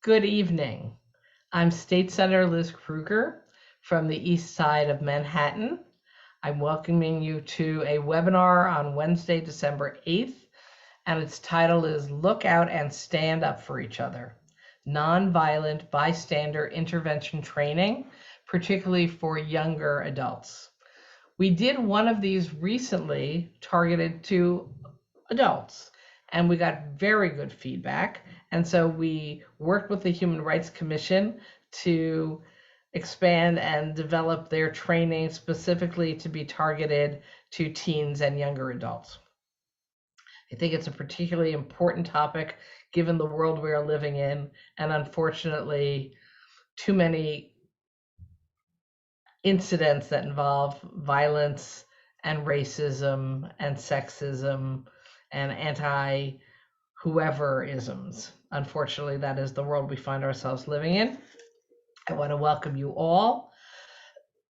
Good evening. I'm State Senator Liz Krueger from the east side of Manhattan. I'm welcoming you to a webinar on Wednesday, December 8th, and its title is Look Out and Stand Up for Each Other, Nonviolent Bystander Intervention Training, particularly for younger adults. We did one of these recently targeted to adults, and we got very good feedback. And so we worked with the Human Rights Commission to expand and develop their training specifically to be targeted to teens and younger adults. I think it's a particularly important topic given the world we are living in, and unfortunately, too many incidents that involve violence and racism and sexism and anti-whoever isms. Unfortunately, that is the world we find ourselves living in. I want to welcome you all.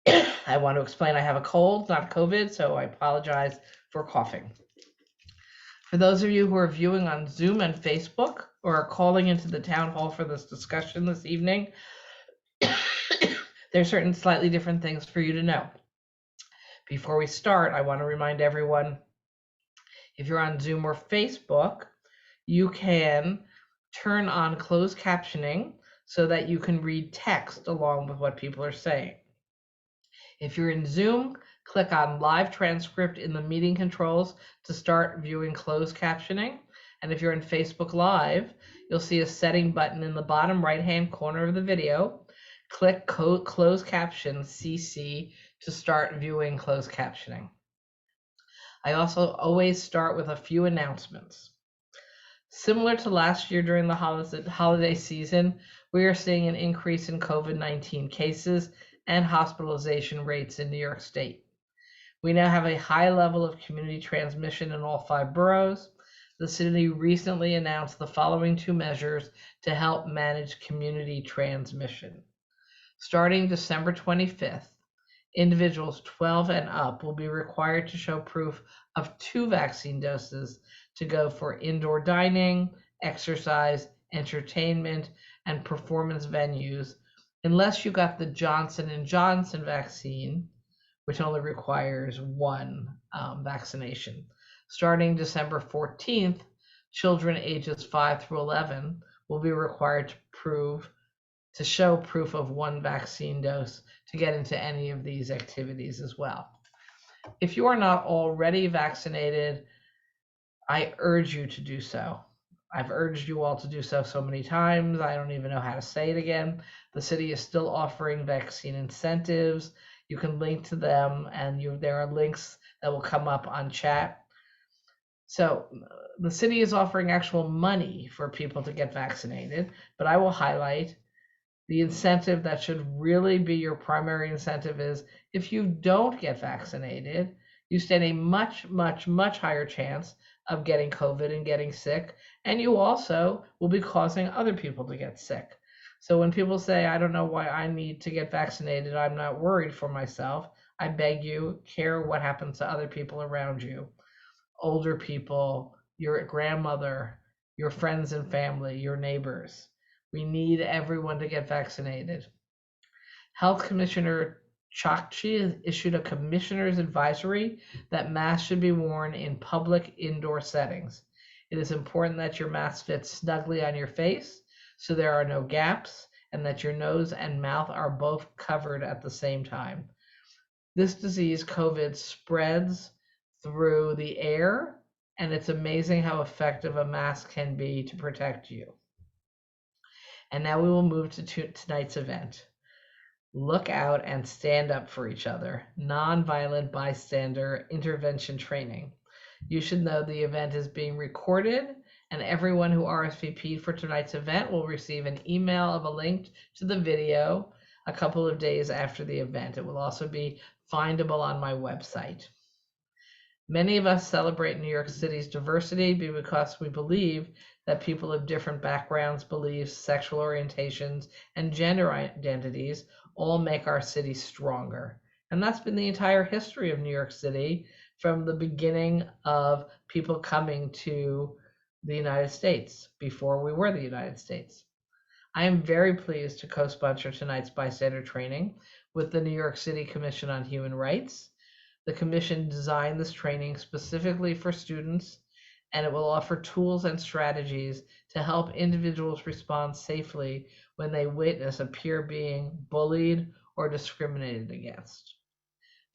I want to explain I have a cold, not COVID, so I apologize for coughing. For those of you who are viewing on Zoom and Facebook or are calling into the town hall for this discussion this evening, there's certain slightly different things for you to know. Before we start, I want to remind everyone, if you're on Zoom or Facebook, you can turn on closed captioning so that you can read text along with what people are saying. If you're in Zoom, click on live transcript in the meeting controls to start viewing closed captioning. And if you're in Facebook Live, you'll see a setting button in the bottom right-hand corner of the video. Click closed caption CC to start viewing closed captioning. I also always start with a few announcements. Similar to last year during the holiday season, we are seeing an increase in COVID-19 cases and hospitalization rates in New York State. We now have a high level of community transmission in all 5 boroughs. The city recently announced the following 2 measures to help manage community transmission. Starting December 25th, individuals 12 and up will be required to show proof of 2 vaccine doses to go for indoor dining, exercise, entertainment, and performance venues, unless you got the Johnson & Johnson vaccine, which only requires 1 vaccination. Starting December 14th, children ages 5 through 11 will be required to show proof of 1 vaccine dose to get into any of these activities as well. If you are not already vaccinated, I urge you to do so. I've urged you all to do so many times, I don't even know how to say it again. The city is still offering vaccine incentives. You can link to them, and there are links that will come up on chat. So the city is offering actual money for people to get vaccinated, but I will highlight the incentive that should really be your primary incentive is if you don't get vaccinated, you stand a much, much, much higher chance of getting COVID and getting sick, and you also will be causing other people to get sick. So when people say, I don't know why I need to get vaccinated, I'm not worried for myself, I beg you, care what happens to other people around you. Older people, your grandmother, your friends and family, your neighbors. We need everyone to get vaccinated. Health Commissioner Chakchi issued a commissioner's advisory that masks should be worn in public indoor settings. It is important that your mask fits snugly on your face so there are no gaps and that your nose and mouth are both covered at the same time. This disease, COVID, spreads through the air, and it's amazing how effective a mask can be to protect you. And now we will move to tonight's event. Look out and stand up for each other. Nonviolent bystander intervention training. You should know the event is being recorded, and everyone who RSVP'd for tonight's event will receive an email of a link to the video a couple of days after the event. It will also be findable on my website. Many of us celebrate New York City's diversity because we believe that people of different backgrounds, beliefs, sexual orientations, and gender identities all make our city stronger. And that's been the entire history of New York City from the beginning of people coming to the United States, before we were the United States. I am very pleased to co-sponsor tonight's bystander training with the New York City Commission on Human Rights. The Commission designed this training specifically for students, and it will offer tools and strategies to help individuals respond safely when they witness a peer being bullied or discriminated against.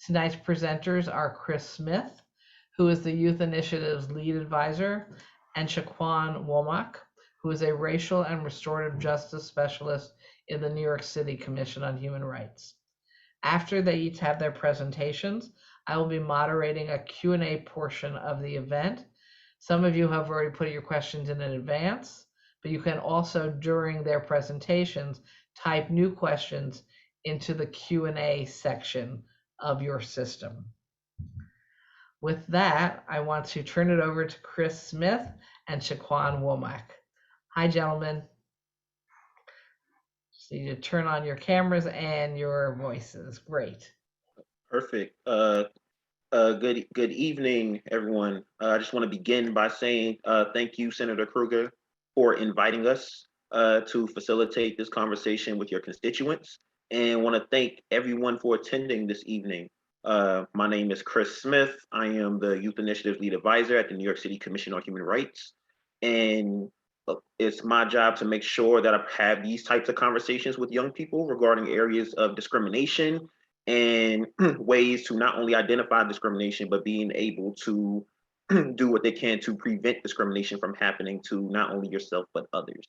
Tonight's presenters are Chris Smith, who is the Youth Initiative's lead advisor, and Shaquan Womack, who is a racial and restorative justice specialist in the New York City Commission on Human Rights. After they each have their presentations, I will be moderating a Q&A portion of the event. Some of you have already put your questions in advance, but you can also, during their presentations, type new questions into the Q&A section of your system. With that, I want to turn it over to Chris Smith and Shaquan Womack. Hi, gentlemen. So you turn on your cameras and your voices. Great. Perfect. Good evening, everyone. I just want to begin by saying thank you, Senator Krueger, for inviting us to facilitate this conversation with your constituents, and want to thank everyone for attending this evening. My name is Chris Smith. I am the Youth Initiative Lead Advisor at the New York City Commission on Human Rights, and it's my job to make sure that I have these types of conversations with young people regarding areas of discrimination and ways to not only identify discrimination, but being able to do what they can to prevent discrimination from happening to not only yourself, but others.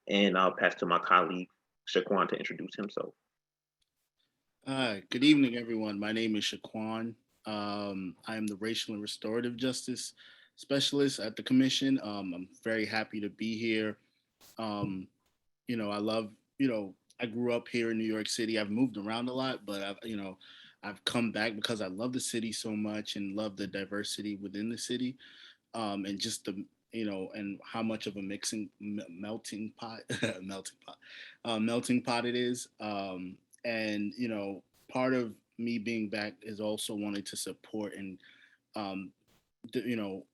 And I'll pass to my colleague, Shaquan, to introduce himself. Hi, good evening, everyone. My name is Shaquan. I am the Racial and Restorative Justice Specialist at the Commission. I'm very happy to be here. Um, I love, I grew up here in New York City. I've moved around a lot, but I've come back because I love the city so much and love the diversity within the city, and just and how much of a melting pot, melting pot it is. And part of me being back is also wanting to support and um,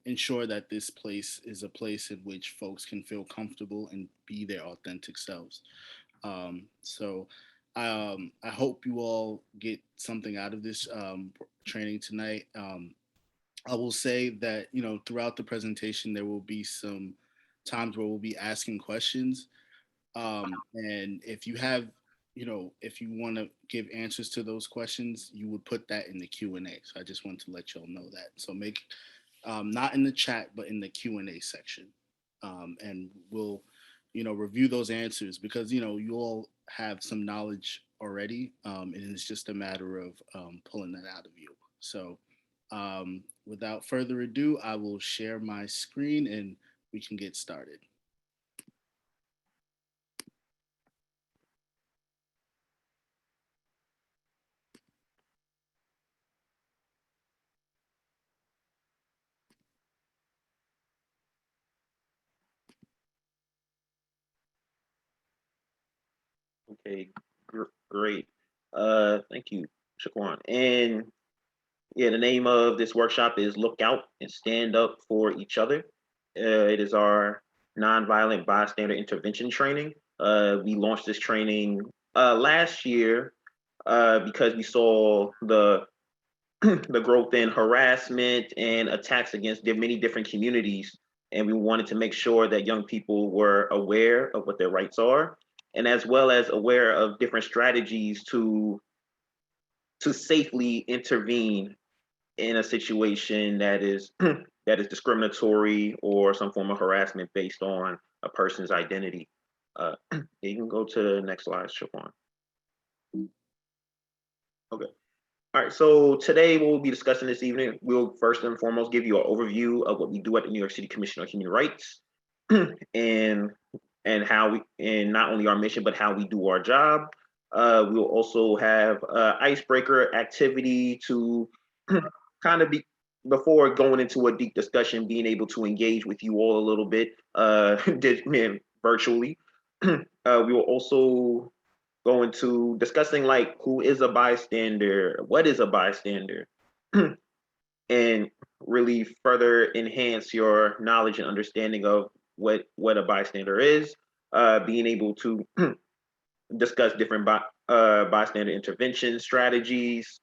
ensure that this place is a place in which folks can feel comfortable and be their authentic selves. So I hope you all get something out of this training tonight. I will say that, throughout the presentation, there will be some times where we'll be asking questions. And if you have, if you want to give answers to those questions, you would put that in the Q&A. So I just want to let y'all know that. So make, not in the chat, but in the Q&A section. And we'll, review those answers because, you all have some knowledge already. And it's just a matter of pulling that out of you. So without further ado, I will share my screen and we can get started. Okay, great. Thank you, Shaquan. And yeah, the name of this workshop is Look Out and Stand Up for Each Other. It is our nonviolent bystander intervention training. We launched this training last year because we saw the the growth in harassment and attacks against many different communities, and we wanted to make sure that young people were aware of what their rights are, and as well as aware of different strategies to safely intervene in a situation that is that is discriminatory or some form of harassment based on a person's identity. You can go to the next slide, Shaquan. Okay. All right. So today, what we'll be discussing this evening, we'll first and foremost give you an overview of what we do at the New York City Commission on Human Rights, and how we, and not only our mission but how we do our job. We'll also have icebreaker activity to kind of be, before going into a deep discussion, being able to engage with you all a little bit virtually. We will also go into discussing like who is a bystander, what is a bystander, and really further enhance your knowledge and understanding of what a bystander is. being able to discuss different bystander intervention strategies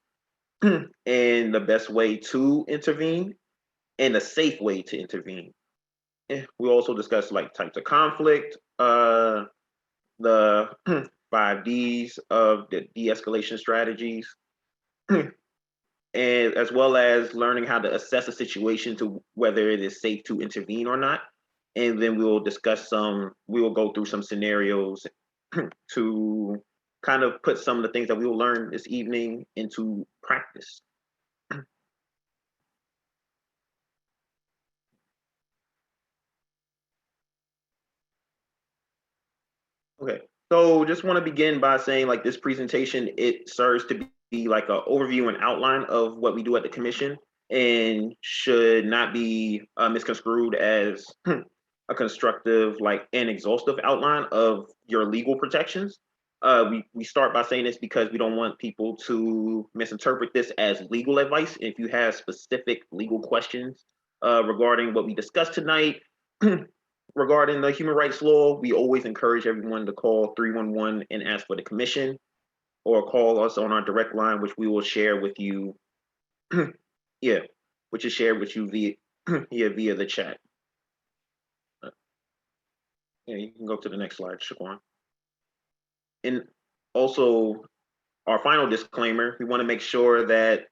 and the best way to intervene and a safe way to intervene. We also discuss like types of conflict, the 5 Ds of the de-escalation strategies, and as well as learning how to assess a situation to whether it is safe to intervene or not. And then we will go through some scenarios to kind of put some of the things that we will learn this evening into practice. Okay, so just want to begin by saying like this presentation, it serves to be like an overview and outline of what we do at the commission and should not be misconstrued as a constructive like and exhaustive outline of your legal protections. We start by saying this because we don't want people to misinterpret this as legal advice. If you have specific legal questions regarding what we discussed tonight, regarding the human rights law, we always encourage everyone to call 311 and ask for the commission, or call us on our direct line, which we will share with you. Yeah, which is shared with you via the chat. Yeah, you can go to the next slide, Shaquan. And also, our final disclaimer, we want to make sure that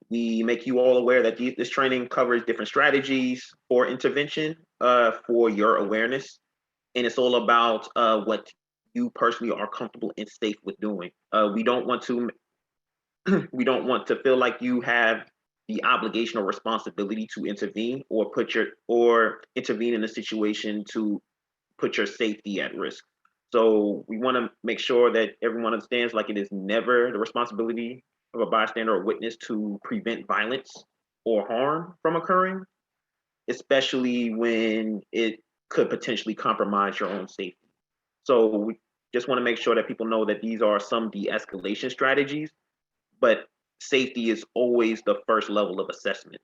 we make you all aware that this training covers different strategies for intervention for your awareness. And it's all about what you personally are comfortable and safe with doing. We don't want to feel like you have the obligation or responsibility to intervene or intervene in a situation to put your safety at risk. So we want to make sure that everyone understands like it is never the responsibility of a bystander or witness to prevent violence or harm from occurring, especially when it could potentially compromise your own safety. So we just want to make sure that people know that these are some de-escalation strategies, but safety is always the first level of assessment.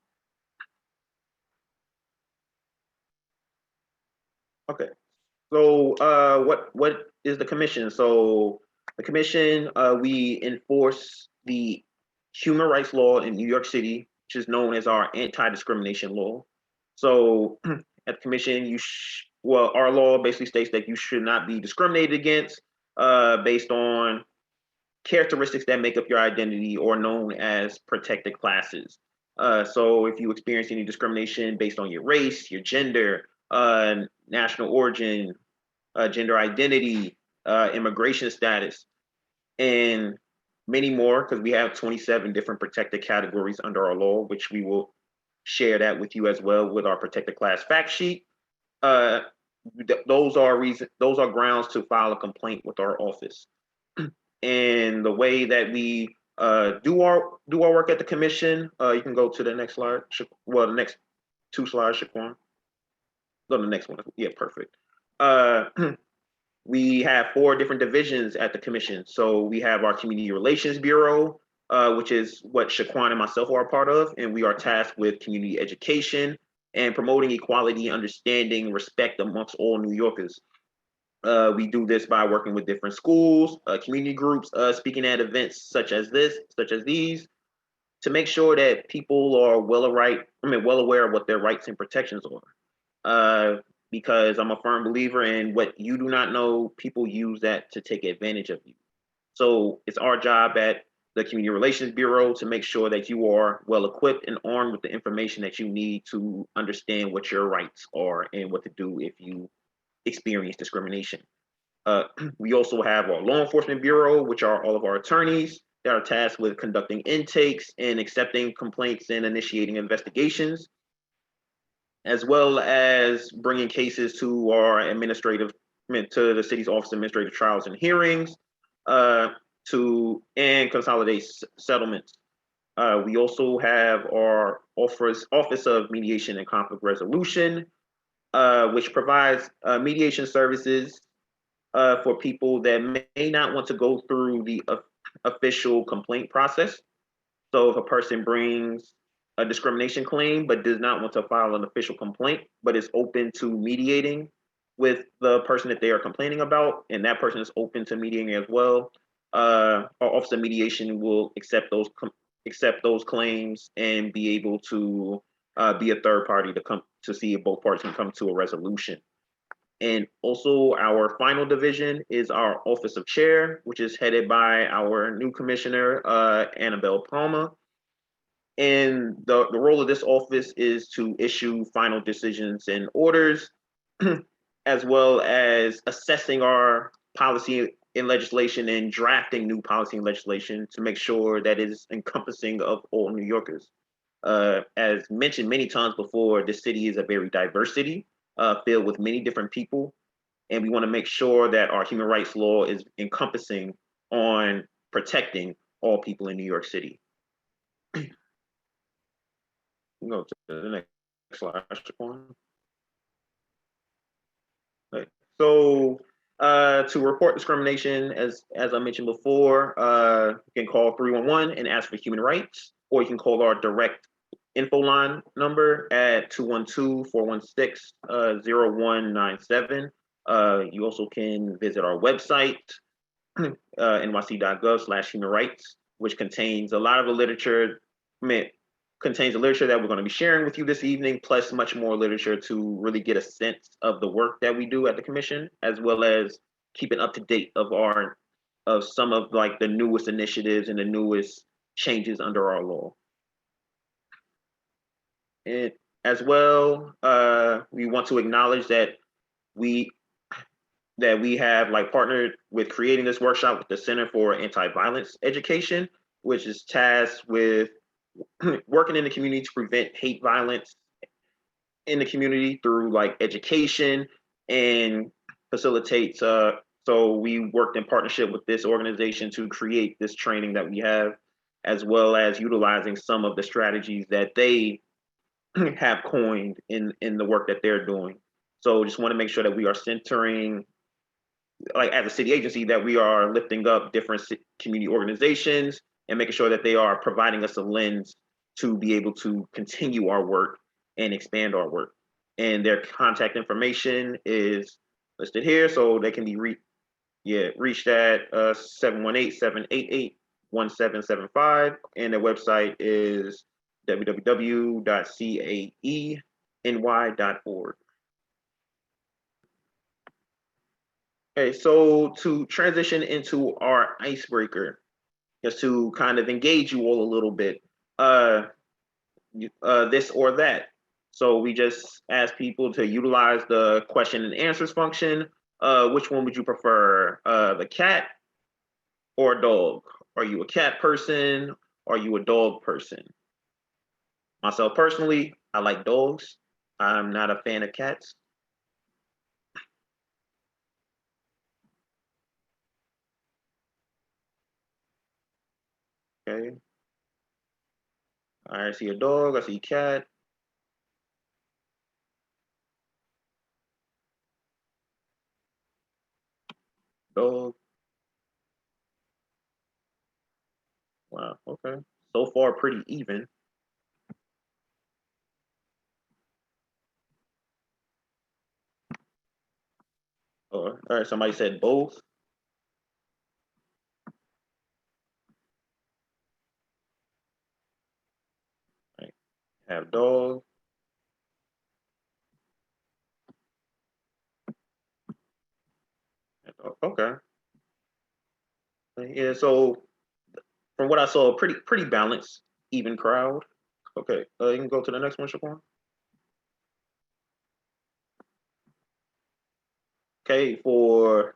Okay, so what is the commission? So the commission, we enforce the human rights law in New York City, which is known as our anti-discrimination law. So at the commission, our law basically states that you should not be discriminated against based on characteristics that make up your identity or known as protected classes. So if you experience any discrimination based on your race, your gender, national origin, gender identity, immigration status, and many more, because we have 27 different protected categories under our law, which we will share that with you as well with our protected class fact sheet. Those are grounds to file a complaint with our office. And the way that we do our work at the commission, you can go to the next slide. Well, the next 2 slides, Shaquan. Go to the next one. Yeah, perfect. We have 4 different divisions at the commission. So we have our Community Relations Bureau, which is what Shaquan and myself are a part of, and we are tasked with community education and promoting equality, understanding, respect amongst all New Yorkers. We do this by working with different schools, community groups, speaking at events such as these, to make sure that people are well aware of what their rights and protections are. Because I'm a firm believer in what you do not know, people use that to take advantage of you. So it's our job at the Community Relations Bureau to make sure that you are well equipped and armed with the information that you need to understand what your rights are and what to do if you experience discrimination. We also have our Law Enforcement Bureau, which are all of our attorneys that are tasked with conducting intakes and accepting complaints and initiating investigations, as well as bringing cases to to the city's Office of Administrative Trials and Hearings, and consolidate settlements. We also have our Office of Mediation and Conflict Resolution, which provides mediation services for people that may not want to go through the official complaint process. So if a person brings a discrimination claim but does not want to file an official complaint but is open to mediating, with the person that they are complaining about, and that person is open to mediating as well, our Office of Mediation will accept those claims and be able to be a third party to come to see if both parties can come to a resolution. And also our final division is our Office of Chair, which is headed by our new commissioner, Annabelle Palma. And the role of this office is to issue final decisions and orders, as well as assessing our policy and legislation and drafting new policy and legislation to make sure that it is encompassing of all New Yorkers. As mentioned many times before, this city is a very diverse city, filled with many different people, and we want to make sure that our human rights law is encompassing on protecting all people in New York City. Go to the next slide, Shaquan. Okay. So to report discrimination, as I mentioned before, you can call 311 and ask for human rights, or you can call our direct info line number at 212-416-0197. You also can visit our website, nyc.gov/human rights, which contains a lot of the literature, contains the literature that we're going to be sharing with you this evening, plus much more literature to really get a sense of the work that we do at the commission, as well as keeping up to date of some of like the newest initiatives and the newest changes under our law. And as well, we want to acknowledge that we have like partnered with creating this workshop with the Center for Anti-Violence Education, which is tasked with working in the community to prevent hate violence in the community through like education and facilitates. So we worked in partnership with this organization to create this training that we have, as well as utilizing some of the strategies that they have coined in the work that they're doing. So just want to make sure that we are centering, like as a city agency, that we are lifting up different community organizations and making sure that they are providing us a lens to be able to continue our work and expand our work. And their contact information is listed here, so they can be reached at 718-788-1775, and their website is www.caeny.org. Okay, so to transition into our icebreaker, just to kind of engage you all a little bit, this or that. So we just ask people to utilize the question and answers function. Which one would you prefer, the cat or a dog? Are you a cat person? Are you a dog person? Myself personally, I like dogs. I'm not a fan of cats. Okay. I see a dog, I see cat. Dog. Wow, okay. So far, pretty even. Oh, all right, somebody said both. Right. Have dog. Okay. Yeah, so from what I saw, pretty balanced, even crowd. Okay, you can go to the next one, Shaquan. Okay, for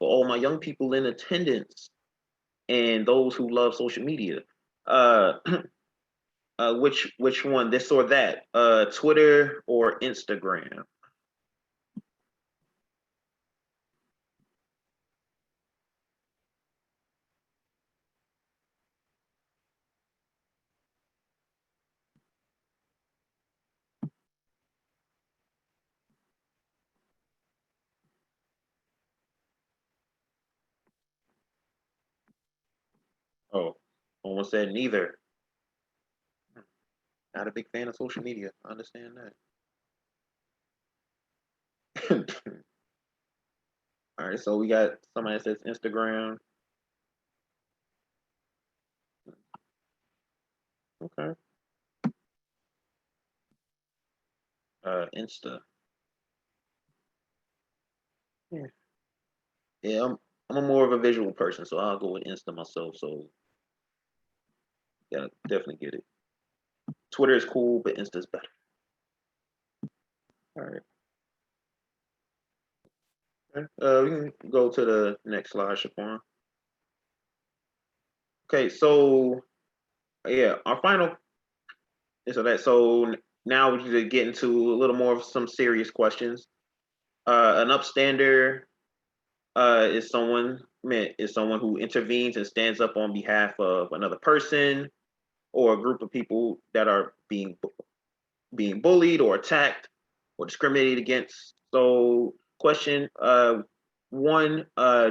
all my young people in attendance and those who love social media, uh, which one, this or that, Twitter or Instagram? Oh, almost said neither. Not a big fan of social media. I understand that. All right, so we got somebody that says Instagram. Okay. Insta. Yeah. Yeah, I'm a more of a visual person, so I'll go with Insta myself. So yeah, definitely get it. Twitter is cool, but Insta's better. All right. Okay. We can go to the next slide, Shaquan. Okay, so yeah, our final is that. So now we need to get into a little more of some serious questions. An upstander is someone who intervenes and stands up on behalf of another person or a group of people that are being bullied or attacked or discriminated against. So, question one: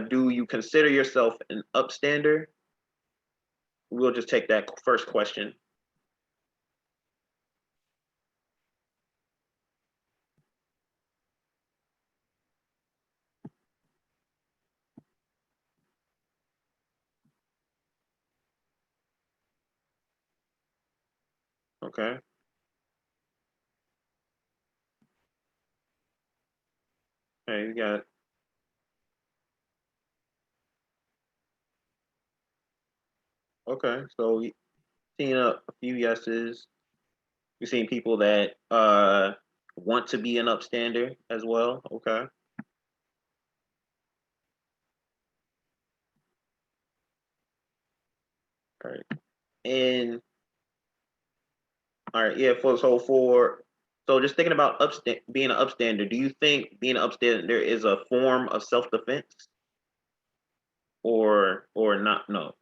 do you consider yourself an upstander? We'll just take that first question. Okay. Okay, you got. Okay, so we seen a few yeses. We've seen people that want to be an upstander as well. Okay. All right. And all right, yeah. So just thinking about being an upstander, do you think being an upstander is a form of self defense or not? No.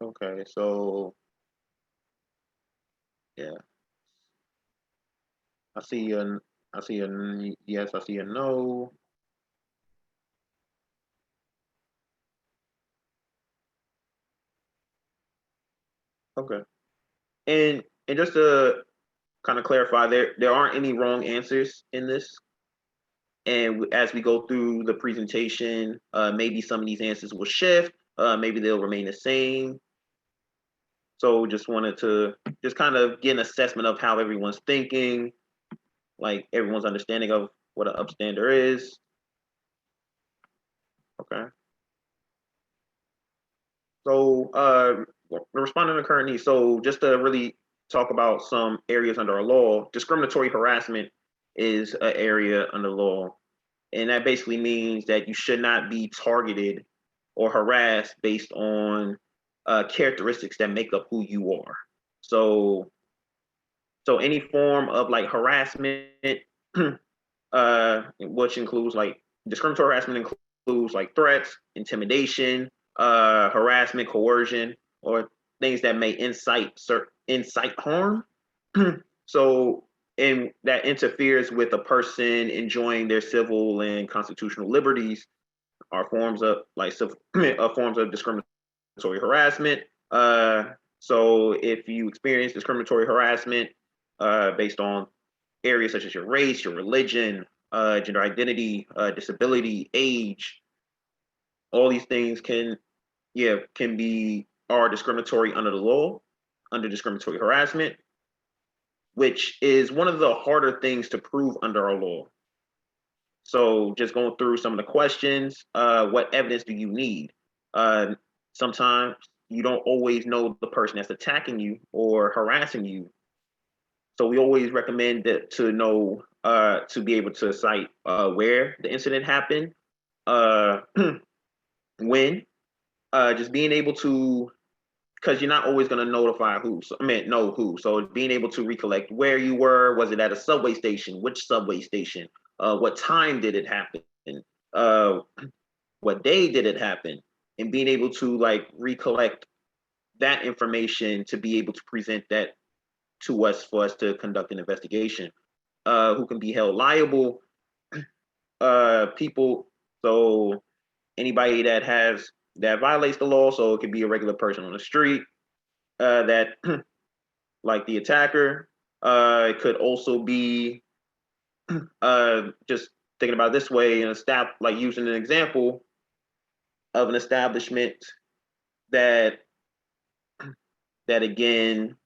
Okay, so yeah, I see a I see a yes, I see a no. Okay, and just to kind of clarify, there aren't any wrong answers in this. And as we go through the presentation, maybe some of these answers will shift. Maybe they'll remain the same. So just wanted to just kind of get an assessment of how everyone's thinking, like everyone's understanding of what an upstander is. Okay. So responding to current needs. So just to really talk about some areas under our law, discriminatory harassment is an area under law. And that basically means that you should not be targeted or harassed based on characteristics that make up who you are. So any form of like harassment, which includes like discriminatory harassment includes like threats, intimidation, harassment, coercion, or things that may incite harm. So and that interferes with a person enjoying their civil and constitutional liberties are forms of like forms of discriminatory harassment. So if you experience discriminatory harassment based on areas such as your race, your religion, gender identity, disability, age, all these things can be are discriminatory under the law, under discriminatory harassment, which is one of the harder things to prove under our law. So just going through some of the questions, what evidence do you need? Sometimes you don't always know the person that's attacking you or harassing you. So we always recommend that to know to be able to cite where the incident happened, uh, when, just being able to, because you're not always going to notify who. So, know who. So being able to recollect where you were. Was it at a subway station? Which subway station? What time did it happen? Uh, what day did it happen? And being able to like recollect that information to be able to present that to us for us to conduct an investigation. Who can be held liable? People. So anybody that violates the law. So it could be a regular person on the street. that like the attacker. It could also be just thinking about it this way, and like using an example of an establishment that again,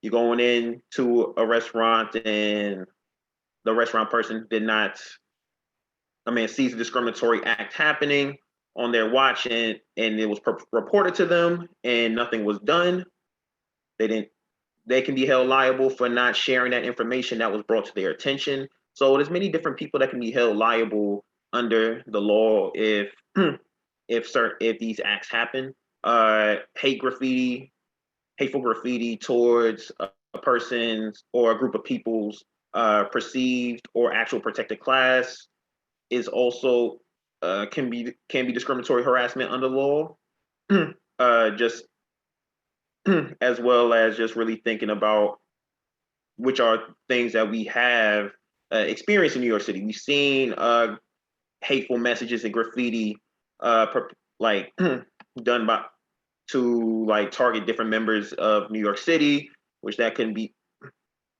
you're going into a restaurant and the restaurant person did not, sees a discriminatory act happening on their watch, and it was reported to them and nothing was done. They can be held liable for not sharing that information that was brought to their attention. So there's many different people that can be held liable under the law if if these acts happen. Hateful graffiti towards a person's or a group of people's perceived or actual protected class is also can be discriminatory harassment under law. Just as well as just really thinking about which are things that we have experienced in New York City. We've seen hateful messages and graffiti like done by to like target different members of New York City, which that can be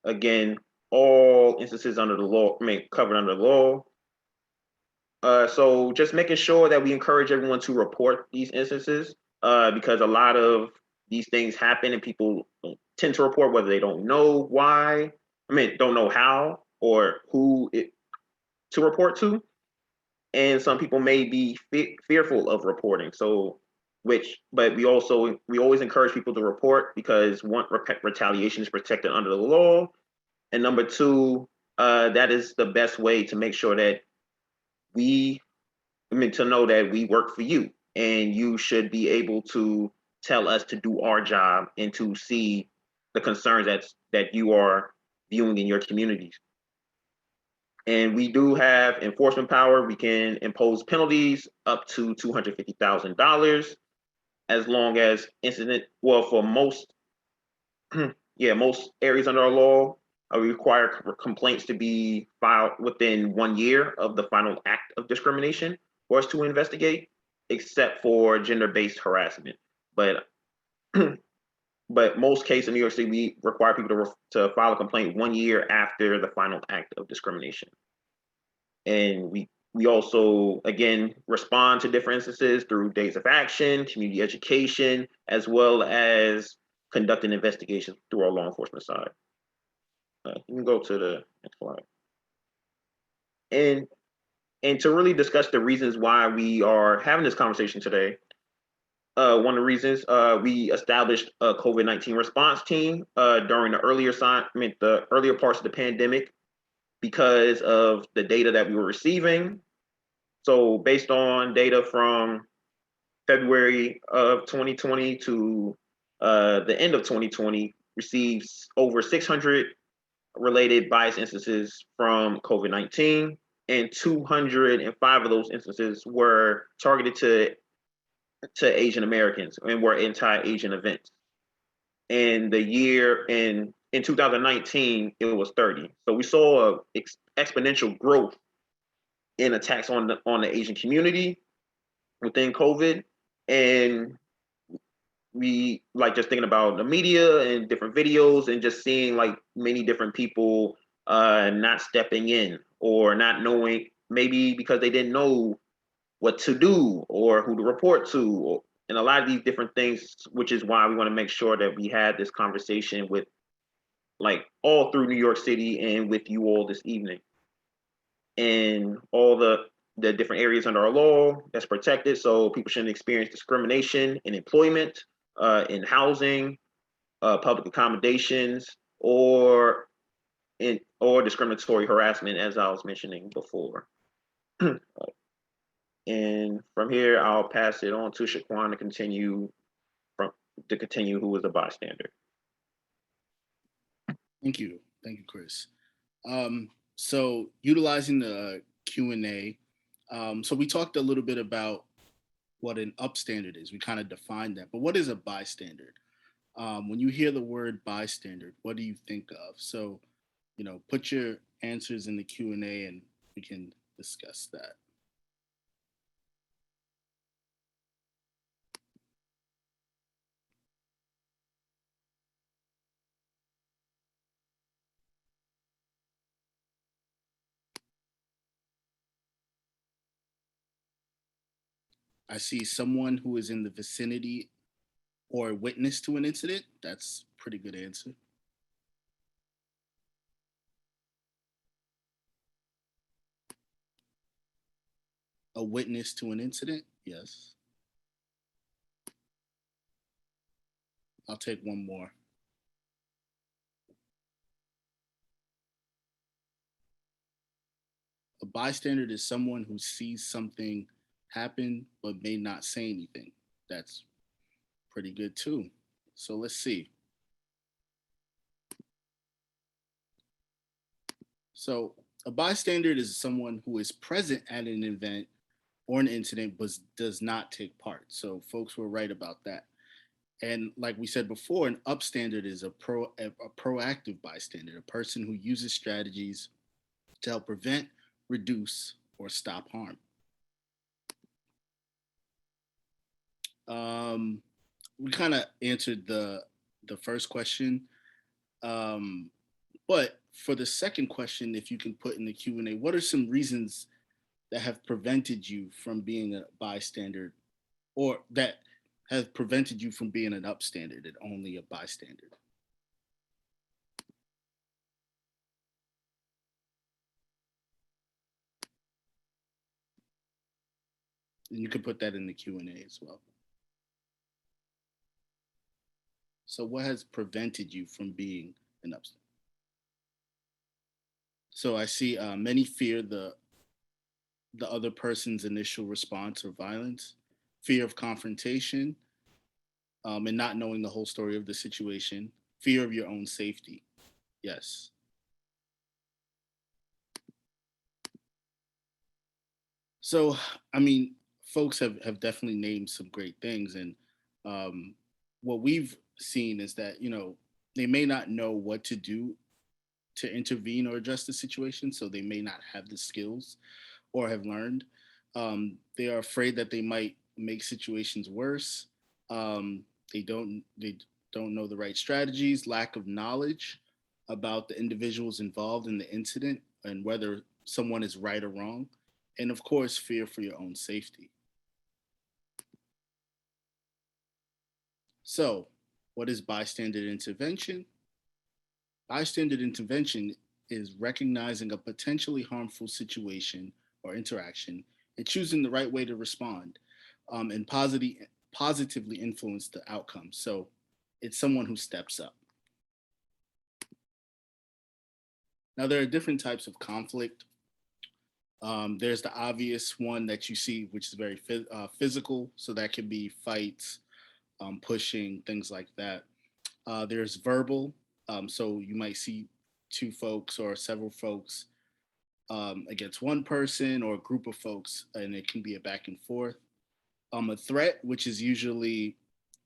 again all instances under the law, covered under the law. So just making sure that we encourage everyone to report these instances because a lot of these things happen and people tend to report whether they don't know why, don't know how or who to report to. And some people may be fearful of reporting. So, but we always encourage people to report because one, retaliation is protected under the law. And number two, that is the best way to make sure that to know that we work for you and you should be able to tell us to do our job and to see the concerns that you are viewing in your communities. And we do have enforcement power. We can impose penalties up to $250,000 as long as for most, most areas under our law, we require complaints to be filed within 1 year of the final act of discrimination for us to investigate, except for gender-based harassment. But most cases in New York City, we require people to file a complaint 1 year after the final act of discrimination. And we also, again, respond to different instances through days of action, community education, as well as conducting investigations through our law enforcement side. You can go to the next slide. And to really discuss the reasons why we are having this conversation today, one of the reasons we established a COVID-19 response team during the earlier parts of the pandemic because of the data that we were receiving. So based on data from February of 2020 to the end of 2020, received over 600 related bias instances from COVID-19, and 205 of those instances were targeted to Asian Americans and were anti-Asian events. And the year in 2019, it was 30. So we saw exponential growth in attacks on the Asian community within COVID. And we like just thinking about the media and different videos and just seeing like many different people not stepping in or not knowing, maybe because they didn't know what to do or who to report to, and a lot of these different things, which is why we want to make sure that we had this conversation with like all through New York City and with you all this evening. And all the different areas under our law that's protected, so people shouldn't experience discrimination in employment, in housing, public accommodations, or discriminatory harassment, as I was mentioning before. And from here, I'll pass it on to Shaquan to continue who is a bystander. Thank you, Chris. So utilizing the Q&A, so we talked a little bit about what an upstander is. We kind of defined that, but what is a bystander? When you hear the word bystander, what do you think of? So, put your answers in the Q&A and we can discuss that. I see someone who is in the vicinity or witness to an incident. That's a pretty good answer. A witness to an incident? Yes. I'll take one more. A bystander is someone who sees something happen but may not say anything. That's pretty good too. So let's see. So a bystander is someone who is present at an event or an incident but does not take part. So folks were right about that. And like we said before, an upstander is a proactive bystander, a person who uses strategies to help prevent, reduce, or stop harm. Um, we kind of answered the first question, um, but for the second question, if you can put in the Q&A, what are some reasons that have prevented you from being a bystander, or that have prevented you from being an upstander and only a bystander? And you can put that in the Q&A as well. So what has prevented you from being an upstander? So I see many fear the other person's initial response or violence, fear of confrontation, and not knowing the whole story of the situation, fear of your own safety. Yes. So, I mean, folks have definitely named some great things. And what we've seen is that, they may not know what to do to intervene or address the situation. So they may not have the skills or have learned. They are afraid that they might make situations worse. They don't know the right strategies, lack of knowledge about the individuals involved in the incident and whether someone is right or wrong, and of course, fear for your own safety. So, what is bystander intervention? Bystander intervention is recognizing a potentially harmful situation or interaction and choosing the right way to respond, and positively influence the outcome. So it's someone who steps up. Now, there are different types of conflict. There's the obvious one that you see, which is very physical. So that can be fights, pushing, things like that. There's verbal. So you might see two folks or several folks against one person or a group of folks, and it can be a back and forth. A threat, which is usually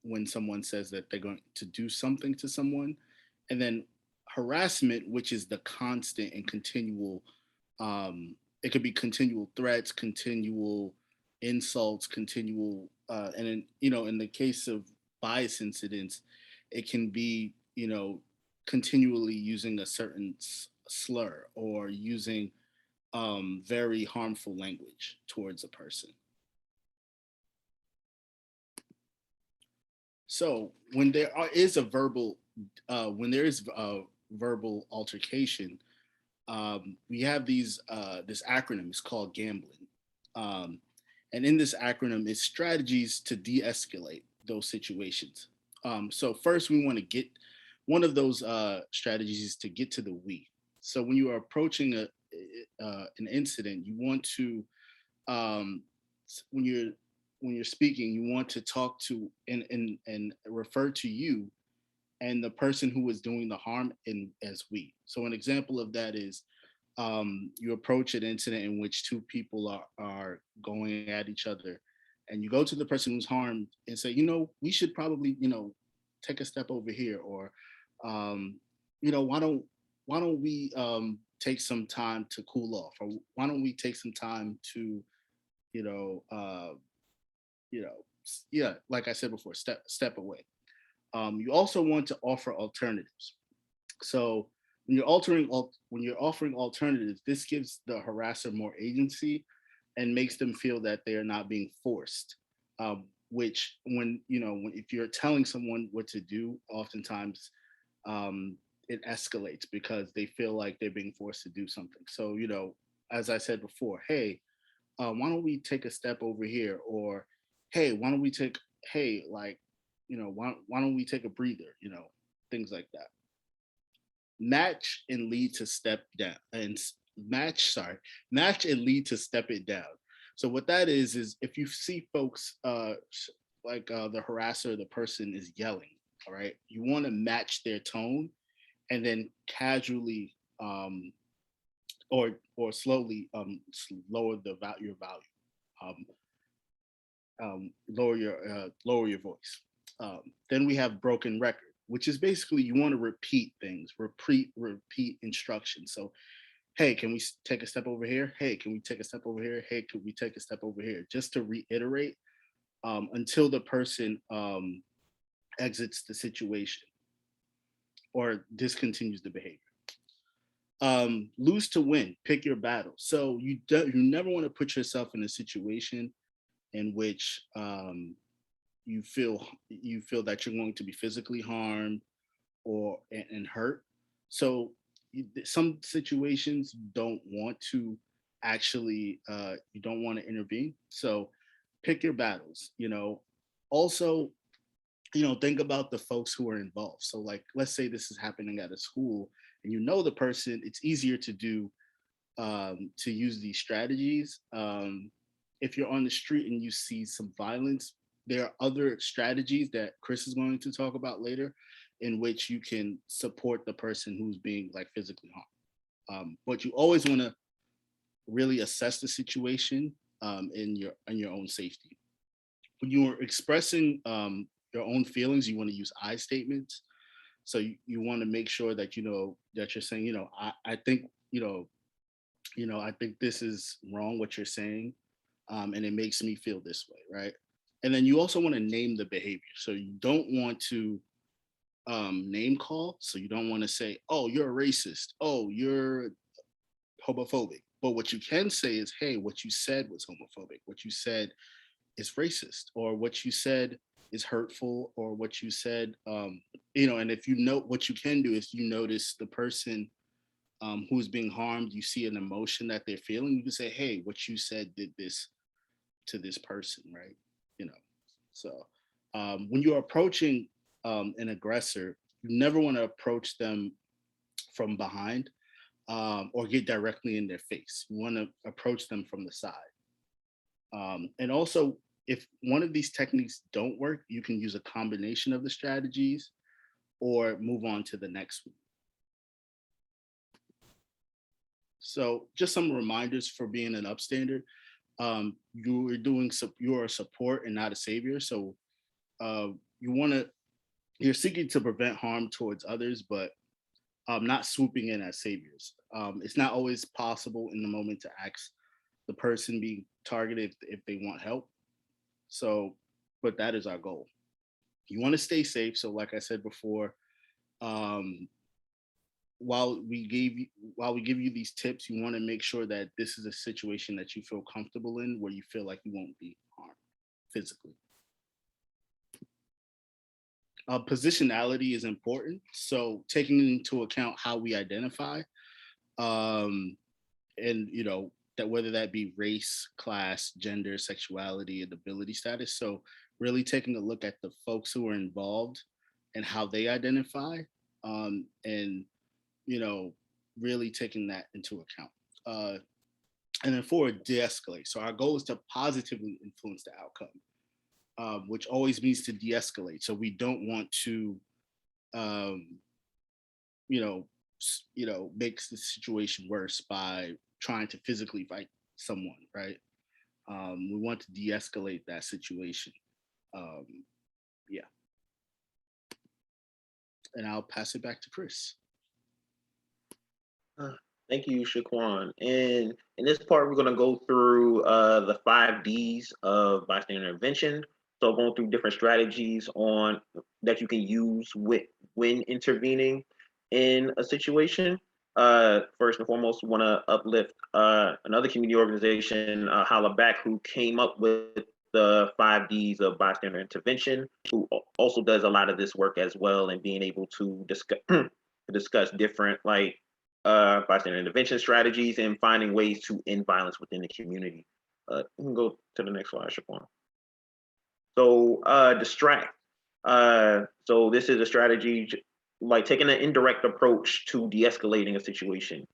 when someone says that they're going to do something to someone, and then harassment, which is the constant and continual. It could be continual threats, continual insults, continual, and in the case of bias incidents, it can be continually using a certain slur or using very harmful language towards a person. So when there is a verbal altercation, we have this acronym. It's called gambling, um, and in this acronym, it's strategies to de-escalate those situations. So first, we want to get one of those strategies is to get to the we. So when you are approaching an incident, you want to um, when you're speaking, you want to talk to and refer to you and the person who is doing the harm in as we. So an example of that is you approach an incident in which two people are going at each other, and you go to the person who's harmed and say, we should probably, take a step over here, or um, why don't we take some time to cool off, or why don't we take some time to you know, uh, yeah, like I said before, step away. You also want to offer alternatives. So when you're offering alternatives, this gives the harasser more agency and makes them feel that they are not being forced. which if you're telling someone what to do, oftentimes it escalates because they feel like they're being forced to do something. So, as I said before, hey, why don't we take a step over here? Or, hey, why don't we take, hey, like, why don't we take a breather? Things like that. Match and lead to step down and match and lead to step it down. So what that is if you see folks the harasser, the person is yelling, all right, you want to match their tone and then casually or slowly lower your value, lower your voice. Then we have broken record, which is basically you want to repeat things, repeat instructions. So, hey, can we take a step over here? Hey, can we take a step over here? Hey, could we take a step over here? Just to reiterate until the person exits the situation or discontinues the behavior. Lose to win, pick your battle. So you never want to put yourself in a situation in which you feel that you're going to be physically harmed and hurt. So some situations you don't want to you don't want to intervene. So pick your battles. Also, think about the folks who are involved. So like, let's say this is happening at a school and the person, it's easier to do to use these strategies. If you're on the street and you see some violence, there are other strategies that Chris is going to talk about later in which you can support the person who's being like physically harmed. But you always want to really assess the situation in your own safety. When you are expressing your own feelings, you want to use I statements. So you want to make sure that that you're saying, I think, I think this is wrong what you're saying, and it makes me feel this way, right? And then you also want to name the behavior. So you don't want to name call. So you don't want to say, oh, you're a racist. Oh, you're homophobic. But what you can say is, hey, what you said was homophobic. What you said is racist, or what you said is hurtful, or what you said, and if what you can do is you notice the person who's being harmed, you see an emotion that they're feeling, you can say, hey, what you said did this to this person, right? So when you're approaching an aggressor, you never want to approach them from behind or get directly in their face. You want to approach them from the side. And also, if one of these techniques don't work, you can use a combination of the strategies or move on to the next one. So just some reminders for being an upstander. You're a support and not a savior. So you're seeking to prevent harm towards others, but not swooping in as saviors. It's not always possible in the moment to ask the person being targeted if they want help. So, but that is our goal. You want to stay safe. So like I said before, while we give you these tips, you want to make sure that this is a situation that you feel comfortable in, where you feel like you won't be harmed physically. Positionality is important. So taking into account how we identify, and that whether that be race, class, gender, sexuality, and ability status. So really taking a look at the folks who are involved and how they identify, and really taking that into account. And then forward, de-escalate. So our goal is to positively influence the outcome, which always means to de-escalate. So we don't want to, makes the situation worse by trying to physically fight someone, right? We want to de-escalate that situation. Yeah. And I'll pass it back to Chris. Thank you, Shaquan. And in this part, we're going to go through the 5 Ds of bystander intervention. So going through different strategies that you can use when intervening in a situation. First and foremost, we want to uplift another community organization, Holla Back, who came up with the 5 Ds of bystander intervention, who also does a lot of this work as well, and being able to discuss different bystander intervention strategies and finding ways to end violence within the community. You can go to the next slide, Shaquan. So distract. So this is a strategy like taking an indirect approach to de-escalating a situation.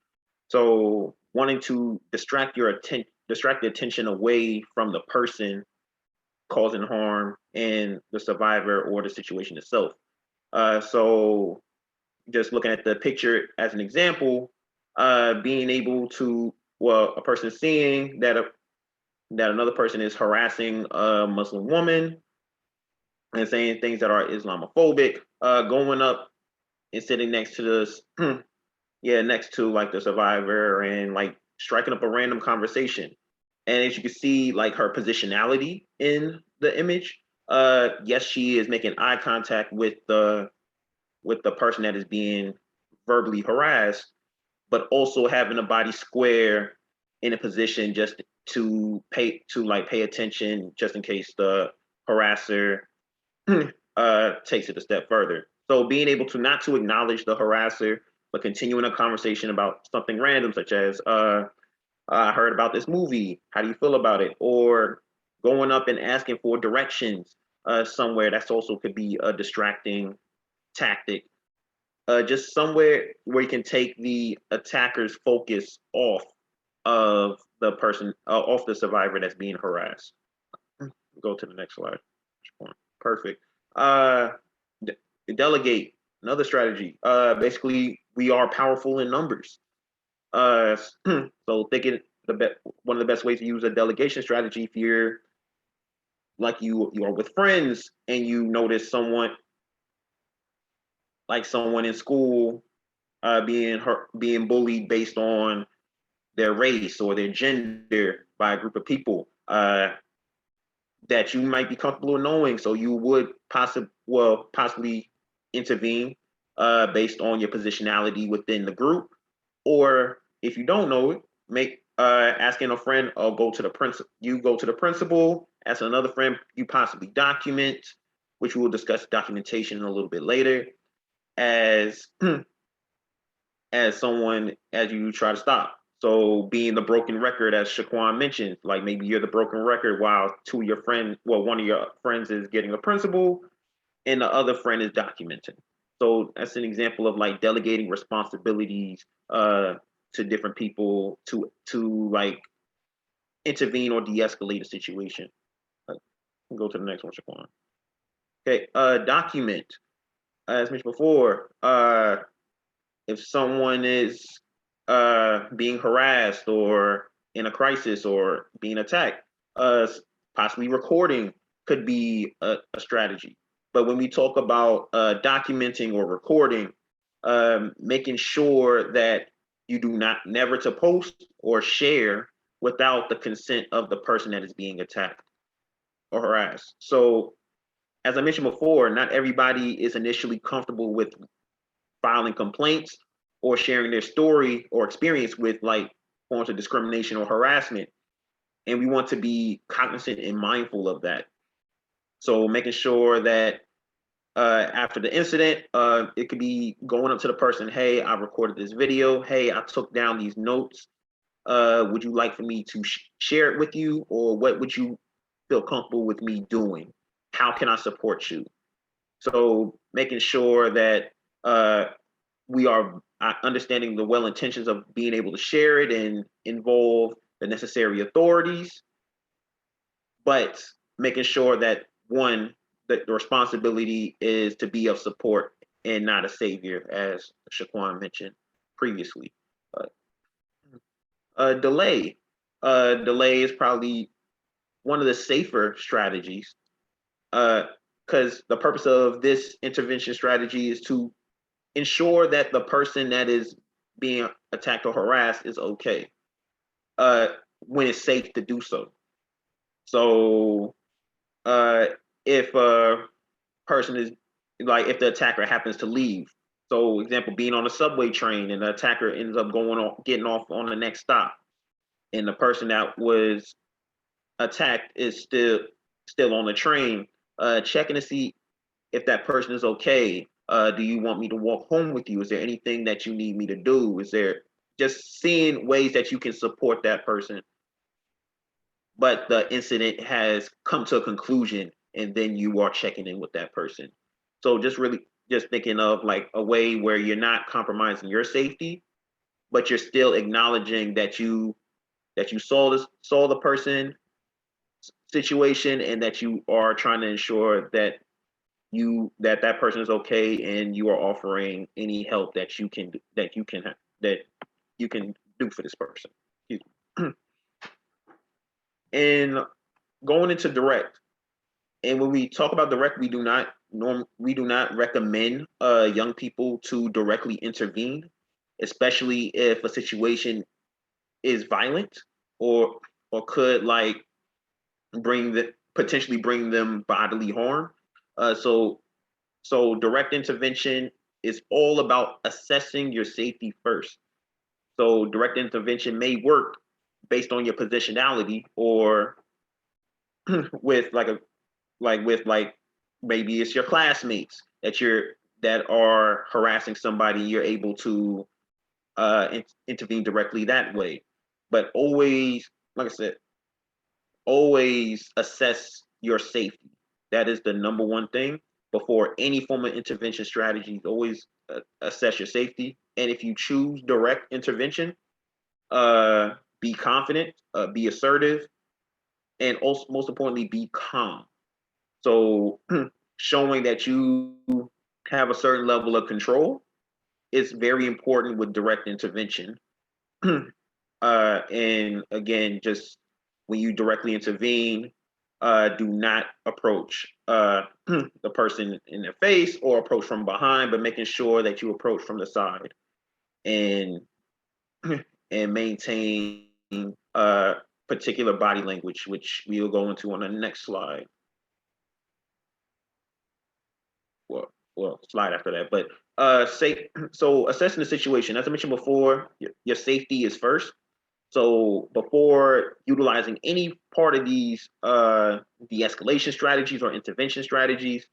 So wanting to distract the attention away from the person causing harm and the survivor or the situation itself. So just looking at the picture as an example, being able to, a person seeing that another person is harassing a Muslim woman and saying things that are Islamophobic, going up and sitting next to this, next to like the survivor and like striking up a random conversation. And as you can see, like her positionality in the image, yes, she is making eye contact with the person that is being verbally harassed, but also having a body square in a position just to pay attention, just in case the harasser takes it a step further. So being able to not to acknowledge the harasser, but continuing a conversation about something random, such as I heard about this movie. How do you feel about it? Or going up and asking for directions somewhere. That's also could be a distracting tactic. Just somewhere where you can take the attacker's focus off of the person, off the survivor that's being harassed. Go to the next slide. Perfect. Delegate, another strategy. Basically, we are powerful in numbers. So thinking one of the best ways to use a delegation strategy, if you're like you are with friends and you notice someone in school being bullied based on their race or their gender by a group of people that you might be comfortable knowing, so you would possibly intervene based on your positionality within the group. Or if you don't know it, asking a friend, or go to the principal. You go to the principal, ask another friend, you possibly document, which we will discuss documentation a little bit later, as someone as you try to stop. So being the broken record, as Shaquan mentioned, like maybe you're the broken record while one of your friends is getting a principal and the other friend is documenting. So that's an example of like delegating responsibilities to different people to like intervene or de-escalate a situation. Go to the next one, Shaquan. Okay, document. As mentioned before, if someone is being harassed or in a crisis or being attacked, possibly recording could be a strategy. But when we talk about documenting or recording, making sure that you do never to post or share without the consent of the person that is being attacked or harassed. So as I mentioned before, not everybody is initially comfortable with filing complaints or sharing their story or experience with like forms of discrimination or harassment. And we want to be cognizant and mindful of that. So making sure that after the incident, it could be going up to the person, hey, I recorded this video. Hey, I took down these notes. Would you like for me to share it with you? Or what would you feel comfortable with me doing? How can I support you? So making sure that we are understanding the well intentions of being able to share it and involve the necessary authorities, but making sure that that the responsibility is to be of support and not a savior, as Shaquan mentioned previously. Delay. Delay is probably one of the safer strategies because the purpose of this intervention strategy is to ensure that the person that is being attacked or harassed is okay when it's safe to do so. So if a person is if the attacker happens to leave, so example, being on a subway train and the attacker ends up getting off on the next stop, and the person that was attacked is still still on the train, checking to see if that person is okay. Do you want me to walk home with you? Is there anything that you need me to do? Is there just seeing ways that you can support that person? But the incident has come to a conclusion, and then you are checking in with that person. So just really just thinking of like a way where you're not compromising your safety, but you're still acknowledging that you saw the person situation, and that you are trying to ensure that that person is okay, and you are offering any help that you can do for this person. And going into direct, and when we talk about direct, we do not recommend young people to directly intervene, especially if a situation is violent or could like potentially bring them bodily harm. So direct intervention is all about assessing your safety first. So direct intervention may work based on your positionality, or with maybe it's your classmates that are harassing somebody. You're able to intervene directly that way. But always, like I said, always assess your safety. That is the number one thing before any form of intervention strategies. Always assess your safety. And if you choose direct intervention, be confident, be assertive, and also, most importantly, be calm. So showing that you have a certain level of control is very important with direct intervention. And again, just when you directly intervene, do not approach the person in the face or approach from behind, but making sure that you approach from the side, and maintain particular body language, which we will go into on the next slide. Well, slide after that. But so assessing the situation, as I mentioned before, your safety is first. So before utilizing any part of these de-escalation strategies or intervention strategies,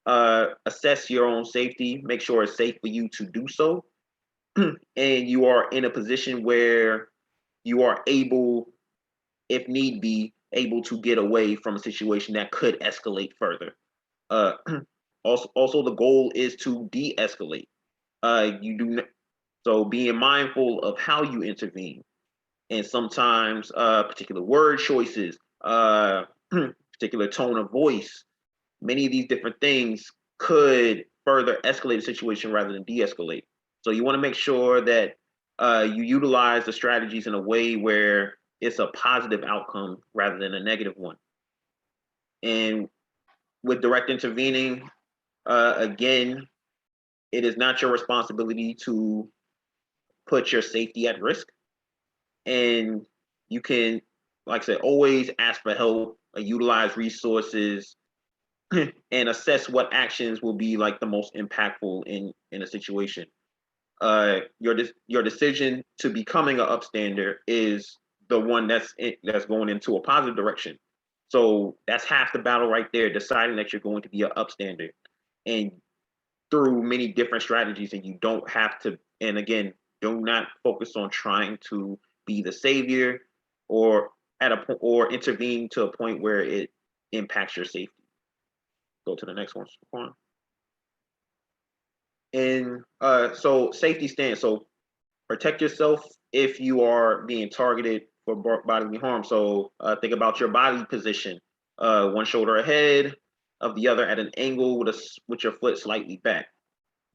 assess your own safety, make sure it's safe for you to do so, and you are in a position where you are able, if need be, able to get away from a situation that could escalate further. Also, the goal is to de-escalate. You do so being mindful of how you intervene, and sometimes particular word choices, particular tone of voice. Many of these different things could further escalate a situation rather than de-escalate. So you want to make sure that you utilize the strategies in a way where it's a positive outcome rather than a negative one. And with direct intervening, again, it is not your responsibility to put your safety at risk. And you can, like I said, always ask for help, utilize resources, and assess what actions will be like the most impactful in a situation. Your decision to becoming an upstander is the one that's going into a positive direction. So that's half the battle right there, deciding that you're going to be an upstander. And through many different strategies, and you don't have to, and again, do not focus on trying to be the savior or intervene to a point where it impacts your safety. Go to the next one. And so safety stance. So protect yourself if you are being targeted for bodily harm. So think about your body position. One shoulder ahead of the other at an angle with your foot slightly back.